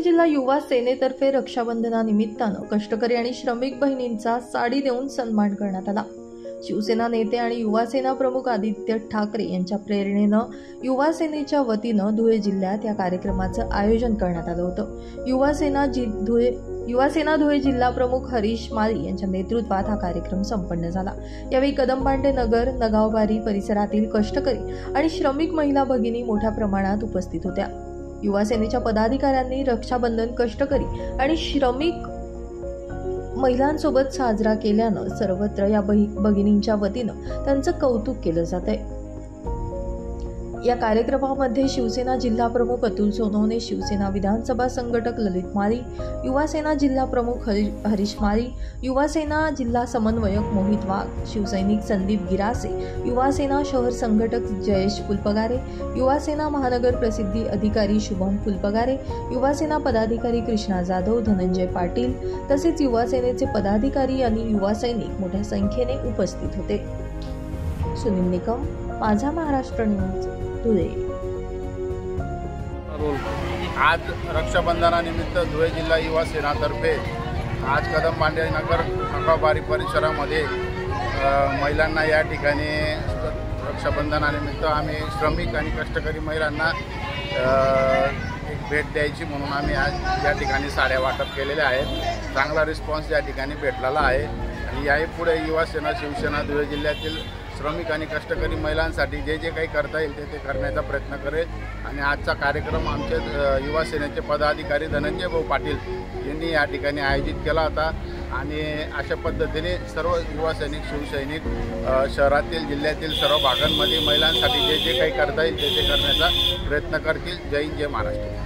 जिल्हा युवा सेनेतर्फे रक्षाबंधनानिमित्तानं कष्टकरी आणि श्रमिक बहिणींचा साडी देऊन सन्मान करण्यात आला। शिवसेना नेते आणि युवा सेना प्रमुख आदित्य ठाकरे यांच्या प्रेरणेनं युवा सेनेच्या वतीनं धुळे जिल्ह्यात या कार्यक्रमाचं आयोजन करण्यात आलं होतं। युवा सेना धुळे जिल्हा प्रमुख हरीश माळी यांच्या नेतृत्वात हा कार्यक्रम संपन्न झाला। यावेळी कदमबांडे नगर, नगावबारी परिसरातील कष्टकरी आणि श्रमिक महिला भगिनी मोठ्या प्रमाणात उपस्थित होत्या। युवा सेनेच्या पदाधिकाऱ्यांनी रक्षाबंधन कष्टकरी आणि श्रमिक महिलांसोबत साजरा केल्यानं सर्वत्र या भगिनींच्या वतीनं त्यांचं कौतुक केलं जातंय। या कार्यक्रमामध्ये शिवसेना जिल्हा प्रमुख अतुल सोनवणे, शिवसेना विधानसभा संघटक ललित माळी, युवा सेना जिल्हा प्रमुख हरीश माळी, युवा सेना जिल्हा समन्वयक मोहित वाघ, शिवसैनिक संदीप गिरासे, युवा सेना शहर संघटक जयेश फुलपगारे, युवा सेना महानगर प्रसिद्धी अधिकारी शुभम फुलपगारे, युवा सेना पदाधिकारी कृष्णा जाधव, धनंजय पाटील तसेच युवा सेनेचे पदाधिकारी आणि युवा सैनिक मोठ्या संख्येने उपस्थित होते। सुनील निकम, माझा महाराष्ट्र न्यूज, धुळे। आज रक्षाबंधनानिमित्त धुळे जिल्हा युवा सेनातर्फे आज कदमबांडे नगर नगावबारी परिसरामध्ये महिलांना या ठिकाणी रक्षाबंधनानिमित्त आम्ही श्रमिक आणि कष्टकरी महिलांना एक भेट द्यायची म्हणून आम्ही आज या ठिकाणी साड्या वाटप केलेल्या आहेत। चांगला रिस्पॉन्स या ठिकाणी भेटलेला आहे आणि याही पुढे युवा सेना शिवसेना धुळे जिल्ह्यातील श्रमिक आणि कष्टकरी महिलांसाठी जे काही करता येईल ते करण्याचा प्रयत्न करेल। आणि आजचा कार्यक्रम आमचे युवा सेनेचे पदाधिकारी धनंजय भाऊ पाटील यांनी या ठिकाणी आयोजित केला होता आणि अशा पद्धतीने सर्व युवा सैनिक शिवसैनिक शहरातील जिल्ह्यातील सर्व भागांमध्ये महिलांसाठी जे काही करता येईल ते करण्याचा प्रयत्न करतील। जय हिंद, जय महाराष्ट्र।